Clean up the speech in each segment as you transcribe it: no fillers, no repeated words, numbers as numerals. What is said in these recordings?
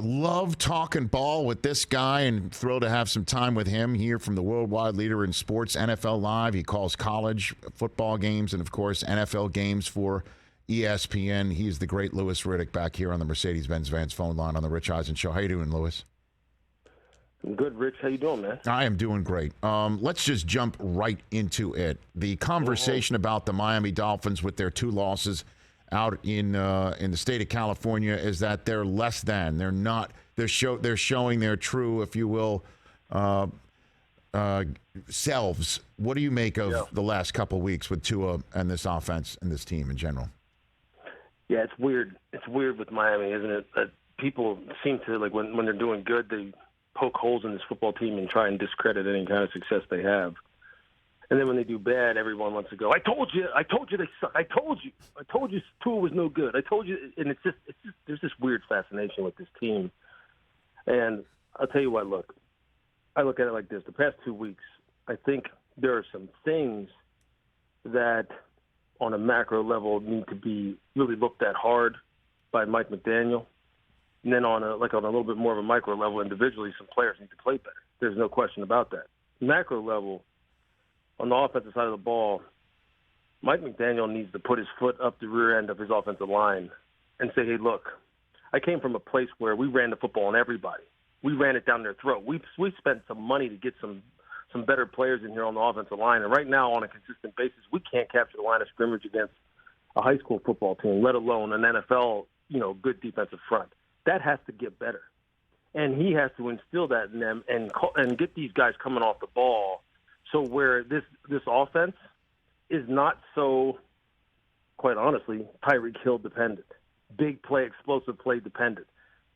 love talking ball with this guy and thrilled to have some time with him here from the worldwide leader in sports, NFL Live. He calls college football games and, of course, NFL games for ESPN. He's the great Louis Riddick back here on the Mercedes-Benz Vans phone line on the Rich Eisen Show. How you doing, Louis? I'm good, Rich. How you doing, man? I am doing great. Let's just jump right into it. The conversation about the Miami Dolphins with their 2 losses out in the state of California is that they're less than. They're not. They're showing their true, if you will, selves. What do you make of the last couple of weeks with Tua and this offense and this team in general? Yeah, it's weird. It's weird with Miami, isn't it? That people seem to, like, when they're doing good, they poke holes in this football team and try and discredit any kind of success they have. And then when they do bad, everyone wants to go, I told you they suck. I told you Tua was no good. I told you. And it's just there's this weird fascination with this team. And I'll tell you what, look, I look at it like this. The past 2 weeks, I think there are some things that on a macro level need to be really looked at hard by Mike McDaniel. And then on a little bit more of a micro level individually, some players need to play better. There's no question about that. Macro level, on the offensive side of the ball, Mike McDaniel needs to put his foot up the rear end of his offensive line and say, hey, look, I came from a place where we ran the football on everybody. We ran it down their throat. We spent some money to get some better players in here on the offensive line. And right now, on a consistent basis, we can't capture the line of scrimmage against a high school football team, let alone an NFL, good defensive front. That has to get better. And he has to instill that in them and get these guys coming off the ball. So where this offense is not so, quite honestly, Tyreek Hill dependent. Big play, explosive play dependent.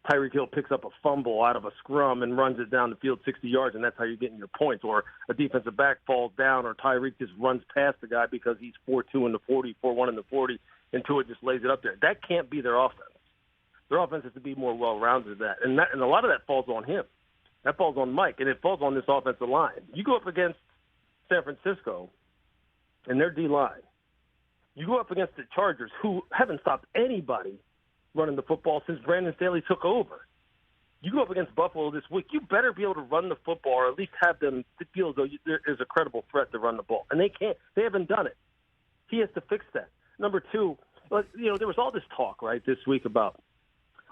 Tyreek Hill picks up a fumble out of a scrum and runs it down the field 60 yards, and that's how you're getting your points. Or a defensive back falls down, or Tyreek just runs past the guy because he's 4-2 in the 40, 4-1 in the 40, and Tua just lays it up there. That can't be their offense. Their offense has to be more well-rounded than that. And a lot of that falls on him. That falls on Mike, and it falls on this offensive line. You go up against San Francisco and their D-line. You go up against the Chargers, who haven't stopped anybody running the football since Brandon Staley took over. You go up against Buffalo this week, you better be able to run the football or at least have them feel as though there is a credible threat to run the ball. And they can't. They haven't done it. He has to fix that. Number two, there was all this talk, right, this week about,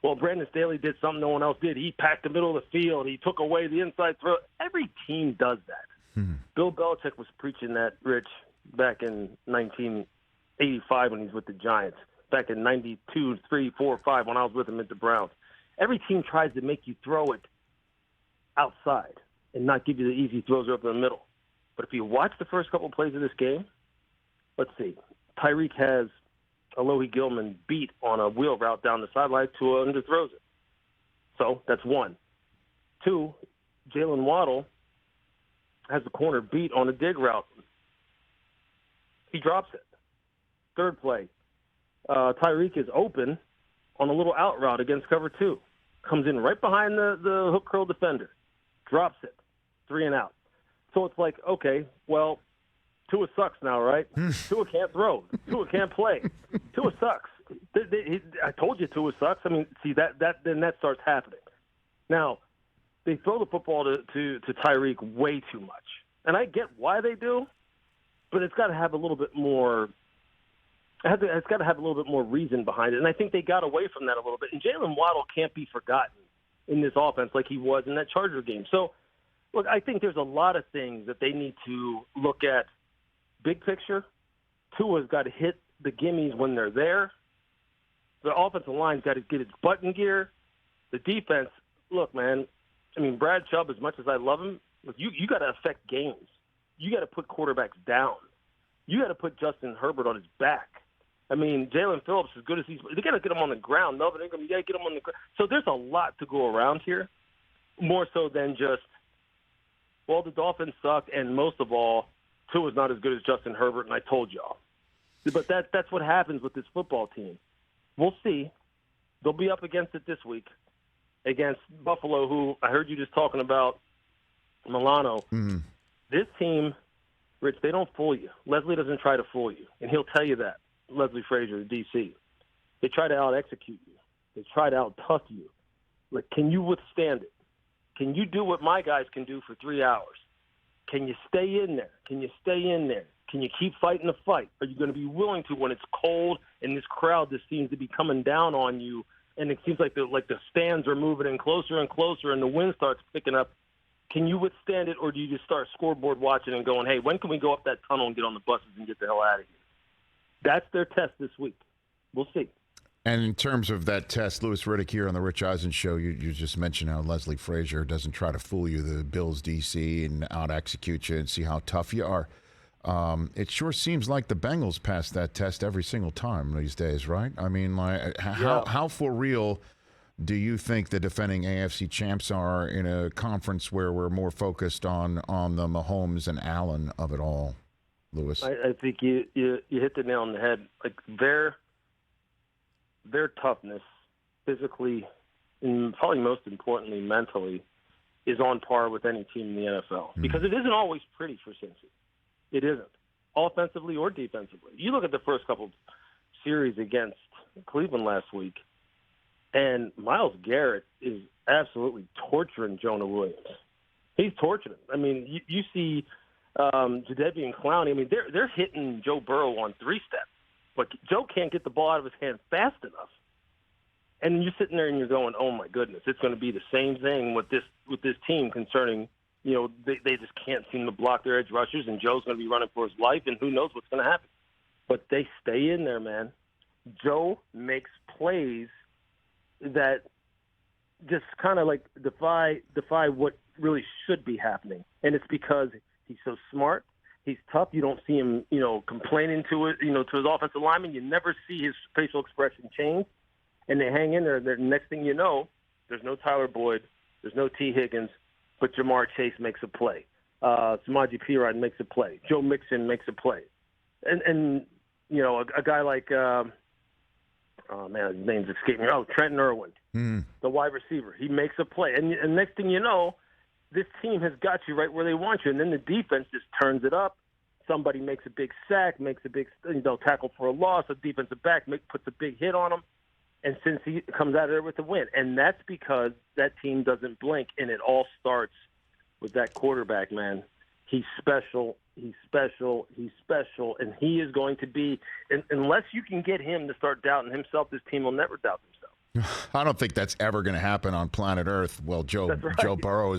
well, Brandon Staley did something no one else did. He packed the middle of the field. He took away the inside throw. Every team does that. Bill Belichick was preaching that, Rich, back in 1985 when he was with the Giants, back in 92, 3, 4, 5 when I was with him at the Browns. Every team tries to make you throw it outside and not give you the easy throws up in the middle. But if you watch the first couple plays of this game, let's see. Tyreek has Alohi Gilman beat on a wheel route down the sideline. Tua underthrows it. So that's one. Two, Jalen Waddle has the corner beat on a dig route. He drops it. Third play, Tyreek is open on a little out route against cover 2. Comes in right behind the hook curl defender. Drops it. 3 and out. So it's like, okay, well, Tua sucks now, right? Tua can't throw. Tua can't play. Tua sucks. I told you Tua sucks. I mean, see, then that starts happening. Now, they throw the football to Tyreek way too much. And I get why they do, but it's got to have a little bit more – it's got to have a little bit more reason behind it. And I think they got away from that a little bit. And Jalen Waddle can't be forgotten in this offense like he was in that Charger game. So, look, I think there's a lot of things that they need to look at big picture. Tua's got to hit the gimmies when they're there. The offensive line's got to get its butt in gear. The defense, look, man, I mean, Brad Chubb, as much as I love him, you got to affect games. You got to put quarterbacks down. You got to put Justin Herbert on his back. I mean, Jalen Phillips, as good as they got to get him on the ground. Melvin Ingram, you got to get him on the ground. So there's a lot to go around here, more so than just, well, the Dolphins suck, and most of all, Tua's not as good as Justin Herbert, and I told y'all. But that's what happens with this football team. We'll see. They'll be up against it this week against Buffalo, who I heard you just talking about Milano. Mm-hmm. This team, Rich, they don't fool you. Leslie doesn't try to fool you, and he'll tell you that. Leslie Frazier, the DC. They try to out-execute you. They try to out-tough you. Like, can you withstand it? Can you do what my guys can do for 3 hours? Can you stay in there? Can you stay in there? Can you keep fighting the fight? Are you going to be willing to when it's cold and this crowd just seems to be coming down on you, and it seems like the stands are moving in closer and closer and the wind starts picking up? Can you withstand it, or do you just start scoreboard watching and going, hey, when can we go up that tunnel and get on the buses and get the hell out of here? That's their test this week. We'll see. And in terms of that test, Louis Riddick here on the Rich Eisen Show, you just mentioned how Leslie Frazier doesn't try to fool you, the Bills DC, and out-execute you and see how tough you are. It sure seems like the Bengals pass that test every single time these days, right? I mean, like, how for real do you think the defending AFC champs are in a conference where we're more focused on the Mahomes and Allen of it all, Louis? I think you hit the nail on the head. Like, their toughness, physically, and probably most importantly, mentally, is on par with any team in the NFL. Because it isn't always pretty for Cincy. It isn't, offensively or defensively. You look at the first couple series against Cleveland last week, and Myles Garrett is absolutely torturing Jonah Williams. He's torturing him. I mean, you see Jadeveon Clowney. I mean, they're hitting Joe Burrow on 3-step. But Joe can't get the ball out of his hand fast enough. And you're sitting there and you're going, oh, my goodness, it's going to be the same thing with this team concerning, they just can't seem to block their edge rushers, and Joe's going to be running for his life, and who knows what's going to happen. But they stay in there, man. Joe makes plays that just kind of like defy what really should be happening. And it's because he's so smart. He's tough. You don't see him, complaining to his offensive lineman. You never see his facial expression change. And they hang in there. The next thing you know, there's no Tyler Boyd. There's no T. Higgins. But Jamar Chase makes a play. Samaje Perine makes a play. Joe Mixon makes a play. And a guy like, his name's escaping me. Oh, Trenton Irwin, the wide receiver. He makes a play. And next thing you know, this team has got you right where they want you, and then the defense just turns it up. Somebody makes a big sack, makes a big tackle for a loss. A defensive back puts a big hit on them, and Cincy comes out of there with a win. And that's because that team doesn't blink, and it all starts with that quarterback, man. He's special. He's special. He's special, and he is going to be. Unless you can get him to start doubting himself, this team will never doubt themselves. I don't think that's ever going to happen on planet Earth. Well, Joe Burrow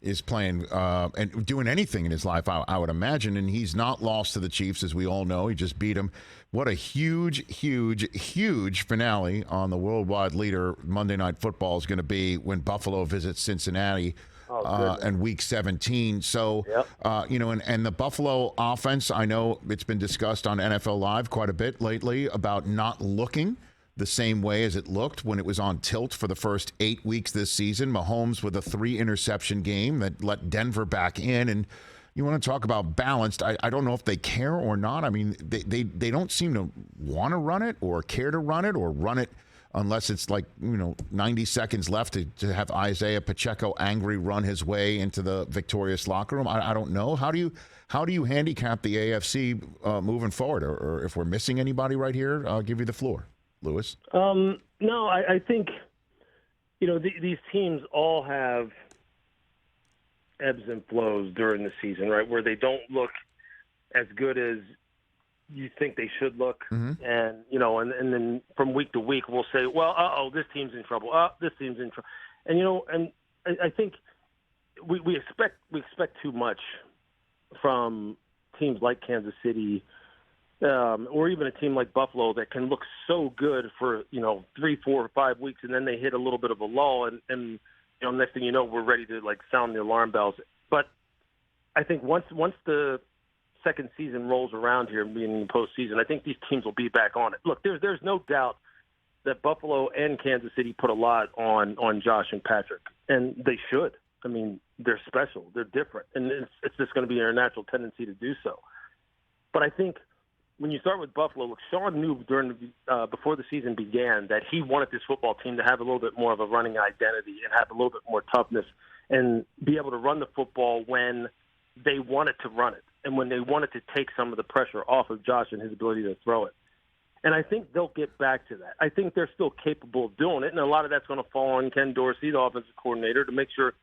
is playing and doing anything in his life, I would imagine, and he's not lost to the Chiefs, as we all know. He just beat them. What a huge, huge, huge finale on the worldwide leader Monday Night Football is going to be when Buffalo visits Cincinnati and Week 17. So, yep. And the Buffalo offense, I know it's been discussed on NFL Live quite a bit lately about not looking the same way as it looked when it was on tilt for the first 8 weeks this season. Mahomes with a 3-interception game that let Denver back in. And you want to talk about balanced. I don't know if they care or not. I mean, they don't seem to want to run it or care to run it unless it's like, 90 seconds left to have Isaiah Pacheco angry run his way into the victorious locker room. I don't know. How do you handicap the AFC moving forward? Or if we're missing anybody right here, I'll give you the floor. Louis? No, I think, these teams all have ebbs and flows during the season, right, where they don't look as good as you think they should look. Mm-hmm. And, and then from week to week, we'll say, well, this team's in trouble. This team's in trouble. And, I think we expect too much from teams like Kansas City, or even a team like Buffalo that can look so good for 3, 4, or 5 weeks, and then they hit a little bit of a lull, and next thing you know, we're ready to sound the alarm bells. But I think once the second season rolls around here, being in the postseason, I think these teams will be back on it. Look, there's no doubt that Buffalo and Kansas City put a lot on Josh and Patrick, and they should. I mean, they're special, they're different, and it's just going to be their natural tendency to do so. But I think when you start with Buffalo, look, Sean knew before the season began that he wanted this football team to have a little bit more of a running identity and have a little bit more toughness and be able to run the football when they wanted to run it and when they wanted to take some of the pressure off of Josh and his ability to throw it. And I think they'll get back to that. I think they're still capable of doing it, and a lot of that's going to fall on Ken Dorsey, the offensive coordinator, to make sure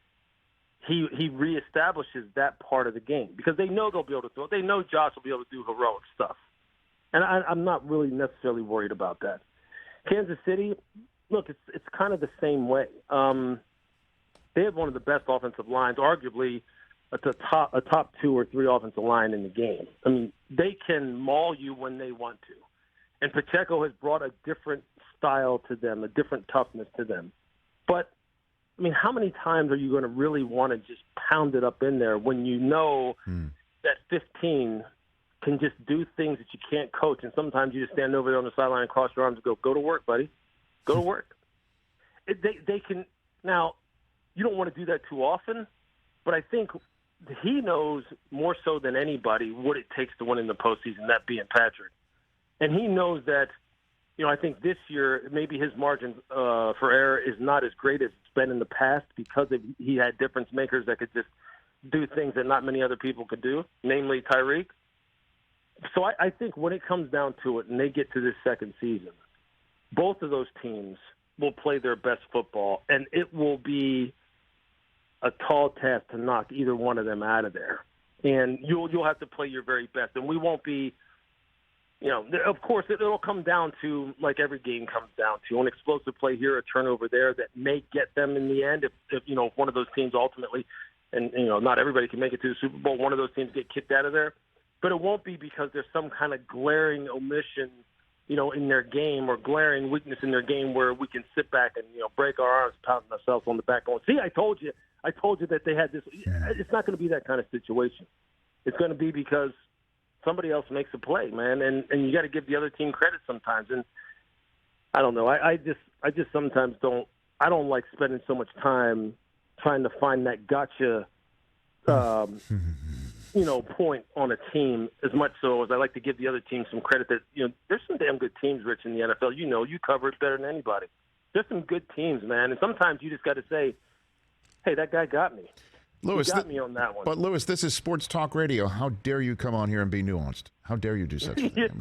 he reestablishes that part of the game, because they know they'll be able to throw it. They know Josh will be able to do heroic stuff. And I'm not really necessarily worried about that. Kansas City, look, it's kind of the same way. They have one of the best offensive lines, arguably a top 2 or 3 offensive line in the game. I mean, they can maul you when they want to. And Pacheco has brought a different style to them, a different toughness to them. But, I mean, how many times are you going to really want to just pound it up in there when you know that 15 can just do things that you can't coach, and sometimes you just stand over there on the sideline and cross your arms and go to work, buddy. Go to work. They can – now, you don't want to do that too often, but I think he knows more so than anybody what it takes to win in the postseason, that being Patrick. And he knows that, I think this year maybe his margin for error is not as great as it's been in the past, because he had difference makers that could just do things that not many other people could do, namely Tyreek. So I think when it comes down to it and they get to this second season, both of those teams will play their best football, and it will be a tall task to knock either one of them out of there. And you'll have to play your very best, and we won't be – of course, it'll come down to, like every game comes down to, an explosive play here, a turnover there that may get them in the end. If one of those teams ultimately, and not everybody can make it to the Super Bowl, one of those teams get kicked out of there. But it won't be because there's some kind of glaring omission, in their game, or glaring weakness in their game where we can sit back and break our arms, pounding ourselves on the back, going, "See, I told you that they had this." It's not going to be that kind of situation. It's going to be because somebody else makes a play, man, and you got to give the other team credit sometimes. And I don't know. I just sometimes don't. I don't like spending so much time trying to find that gotcha, point on a team, as much so as I like to give the other team some credit. That there's some damn good teams, Rich, in the NFL. You cover it better than anybody. There's some good teams, man, and sometimes you just got to say, "Hey, that guy got me." Lewis, got me on that one. But, Lewis, this is sports talk radio. How dare you come on here and be nuanced? How dare you do such a thing?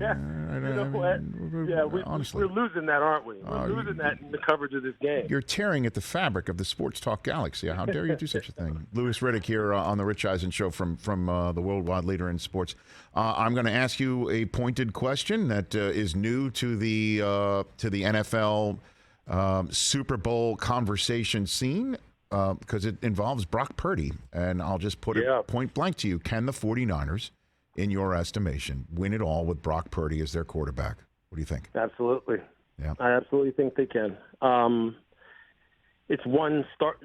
Honestly. We're losing that, aren't we? We're losing that in the coverage of this game. You're tearing at the fabric of the sports talk galaxy. How dare you do such a thing? Lewis Riddick here on the Rich Eisen Show from the worldwide leader in sports. I'm going to ask you a pointed question that is new to the NFL Super Bowl conversation scene. Because it involves Brock Purdy, and I'll just put it point blank to you. Can the 49ers, in your estimation, win it all with Brock Purdy as their quarterback? What do you think? Absolutely. Yeah. I absolutely think they can. It's one start,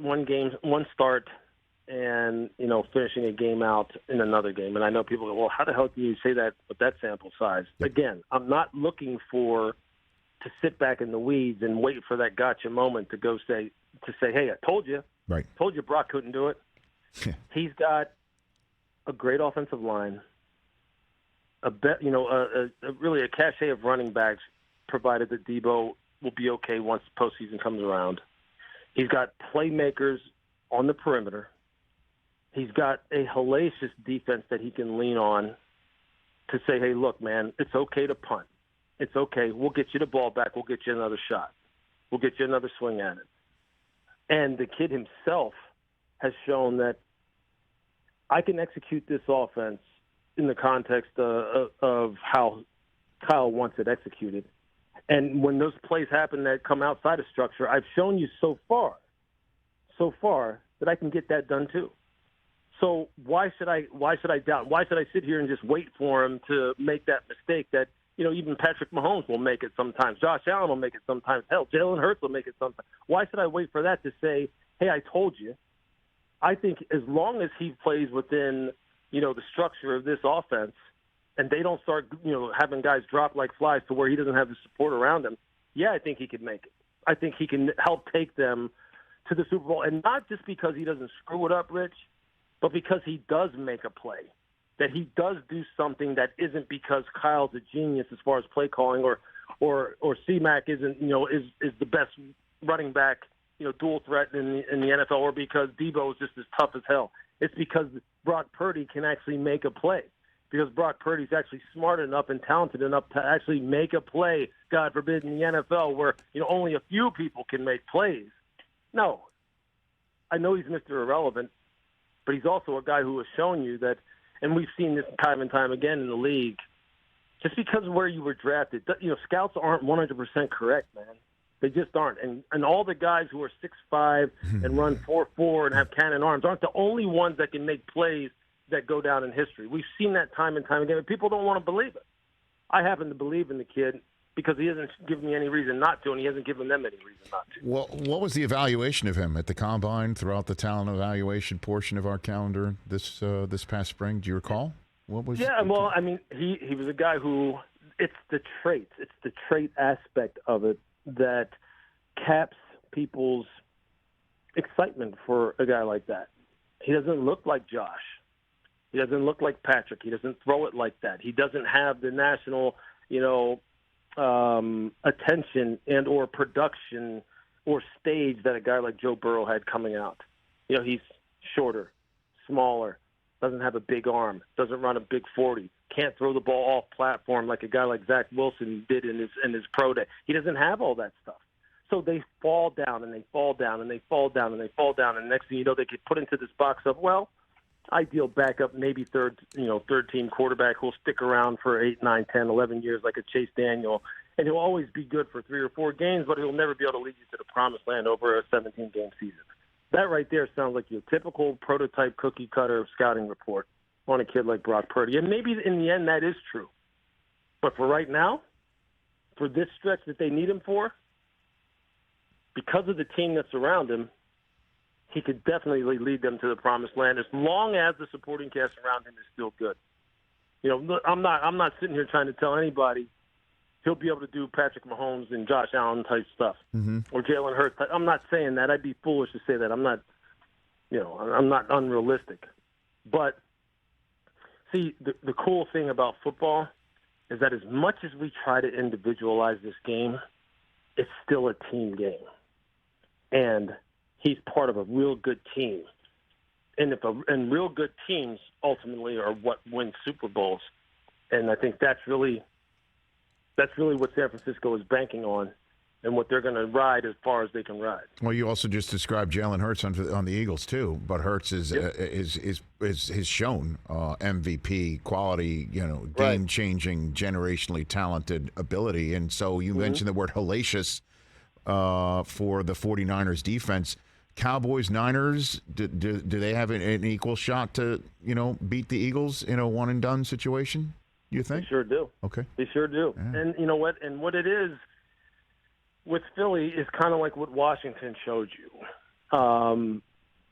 and, finishing a game out in another game. And I know people go, well, how the hell can you say that with that sample size? Yep. Again, I'm not looking to sit back in the weeds and wait for that gotcha moment to say, hey, I told you. Right. Told you Brock couldn't do it. He's got a great offensive line, really a cachet of running backs, provided that Debo will be okay once the postseason comes around. He's got playmakers on the perimeter. He's got a hellacious defense that he can lean on to say, hey, look, man, it's okay to punt. It's okay. We'll get you the ball back. We'll get you another shot. We'll get you another swing at it. And the kid himself has shown that I can execute this offense in the context of how Kyle wants it executed. And when those plays happen that come outside of structure, I've shown you so far that I can get that done too. So why should I doubt? Why should I sit here and just wait for him to make that mistake that, even Patrick Mahomes will make it sometimes. Josh Allen will make it sometimes. Hell, Jalen Hurts will make it sometimes. Why should I wait for that to say, hey, I told you? I think as long as he plays within, the structure of this offense, and they don't start, having guys drop like flies to where he doesn't have the support around him, I think he can make it. I think he can help take them to the Super Bowl, and not just because he doesn't screw it up, Rich, but because he does make a play. That he does do something that isn't because Kyle's a genius as far as play calling, or C-Mac isn't, is the best running back, dual threat in the NFL, or because Debo is just as tough as hell. It's because Brock Purdy can actually make a play. because Brock Purdy's actually smart enough and talented enough to actually make a play, God forbid, in the NFL where, only a few people can make plays. No. I know he's Mr. Irrelevant, but he's also a guy who has shown you that, and we've seen this time and time again in the league, just because of where you were drafted, scouts aren't 100% correct, man. They just aren't. And all the guys who are 6'5" and run 4.4 and have cannon arms aren't the only ones that can make plays that go down in history. We've seen that time and time again, but people don't want to believe it. I happen to believe in the kid because he hasn't given me any reason not to, and he hasn't given them any reason not to. Well, what was the evaluation of him at the Combine throughout the talent evaluation portion of our calendar this past spring? Do you recall? What was? Yeah, well, I mean, he was a guy who it's the trait aspect of it that caps people's excitement for a guy like that. He doesn't look like Josh. He doesn't look like Patrick. He doesn't throw it like that. He doesn't have the national, attention and or production or stage that a guy like Joe Burrow had coming out. He's shorter, smaller, doesn't have a big arm, doesn't run a big 40, can't throw the ball off platform like a guy like Zach Wilson did in his pro day. He doesn't have all that stuff. So they fall down and they fall down and they fall down and they fall down, and next thing you know, they get put into this box of, ideal backup, maybe third team quarterback who'll stick around for 8, 9, 10, 11 years like a Chase Daniel, and he'll always be good for 3 or 4 games, but he'll never be able to lead you to the promised land over a 17-game season. That right there sounds like your typical prototype cookie-cutter scouting report on a kid like Brock Purdy. And maybe in the end that is true. But for right now, for this stretch that they need him for, because of the team that's around him, he could definitely lead them to the promised land as long as the supporting cast around him is still good. I'm not sitting here trying to tell anybody he'll be able to do Patrick Mahomes and Josh Allen type stuff or Jalen Hurts. I'm not saying that. I'd be foolish to say that. I'm not unrealistic. But see, the cool thing about football is that as much as we try to individualize this game, it's still a team game. And he's part of a real good team. And real good teams ultimately are what win Super Bowls. And I think that's really what San Francisco is banking on and what they're going to ride as far as they can ride. Well, you also just described Jalen Hurts on the Eagles too, but Hurts is shown MVP quality, game-changing, generationally talented ability. And so you mentioned the word hellacious for the 49ers defense. Cowboys, Niners, do they have an equal shot to, beat the Eagles in a one-and-done situation, you think? They sure do. Okay. They sure do. Yeah. And you know what? And what it is with Philly is kind of like what Washington showed you.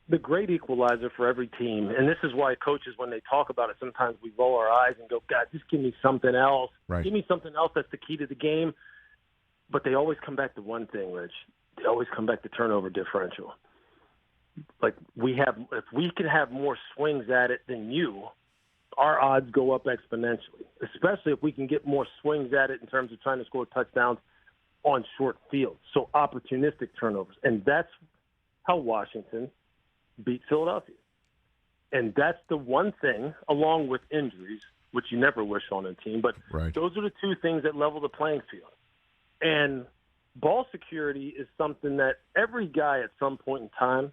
The great equalizer for every team, and this is why coaches, when they talk about it, sometimes we roll our eyes and go, God, just give me something else. Right. Give me something else that's the key to the game. But they always come back to one thing, Rich. They always come back to turnover differential. Like if we can have more swings at it than you, our odds go up exponentially, especially if we can get more swings at it in terms of trying to score touchdowns on short fields. So opportunistic turnovers. And that's how Washington beat Philadelphia. And that's the one thing, along with injuries, which you never wish on a team, but those are the two things that level the playing field. And ball security is something that every guy at some point in time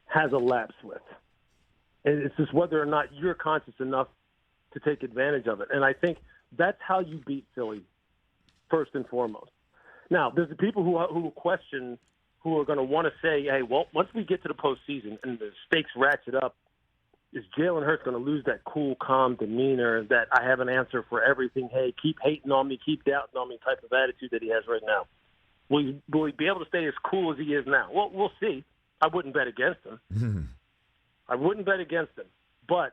has a lapse with. And it's just whether or not you're conscious enough to take advantage of it. And I think that's how you beat Philly, first and foremost. Now, there's the people who question, who are going to want to say, hey, well, once we get to the postseason and the stakes ratchet up, is Jalen Hurts going to lose that cool, calm demeanor, that I have an answer for everything, hey, keep hating on me, keep doubting on me type of attitude that he has right now? Will he be able to stay as cool as he is now? Well, we'll see. I wouldn't bet against him. I wouldn't bet against him. But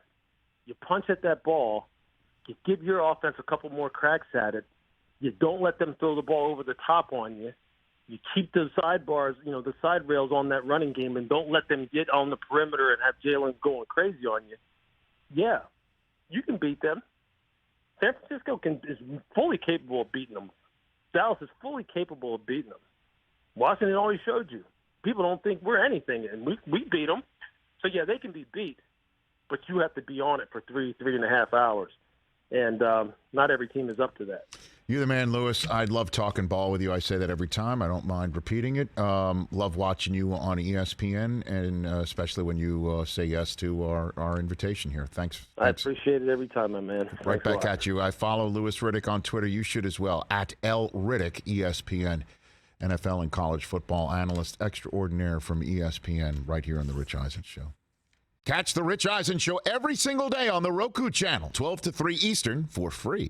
you punch at that ball, you give your offense a couple more cracks at it, you don't let them throw the ball over the top on you, you keep the sidebars, the side rails on that running game, and don't let them get on the perimeter and have Jalen going crazy on you. Yeah, you can beat them. San Francisco is fully capable of beating them. Dallas is fully capable of beating them. Washington always showed you. People don't think we're anything, and we beat them. So, yeah, they can be beat. but you have to be on it for 3.5 hours. And not every team is up to that. You're the man, Lewis. I love talking ball with you. I say that every time. I don't mind repeating it. Love watching you on ESPN, and especially when you say yes to our invitation here. Thanks. I appreciate it every time, my man. Right back at you. I follow Lewis Riddick on Twitter. You should as well, at @LRiddick, ESPN, NFL and college football analyst extraordinaire from ESPN, right here on The Rich Eisen Show. Catch The Rich Eisen Show every single day on the Roku channel, 12 to 3 Eastern, for free.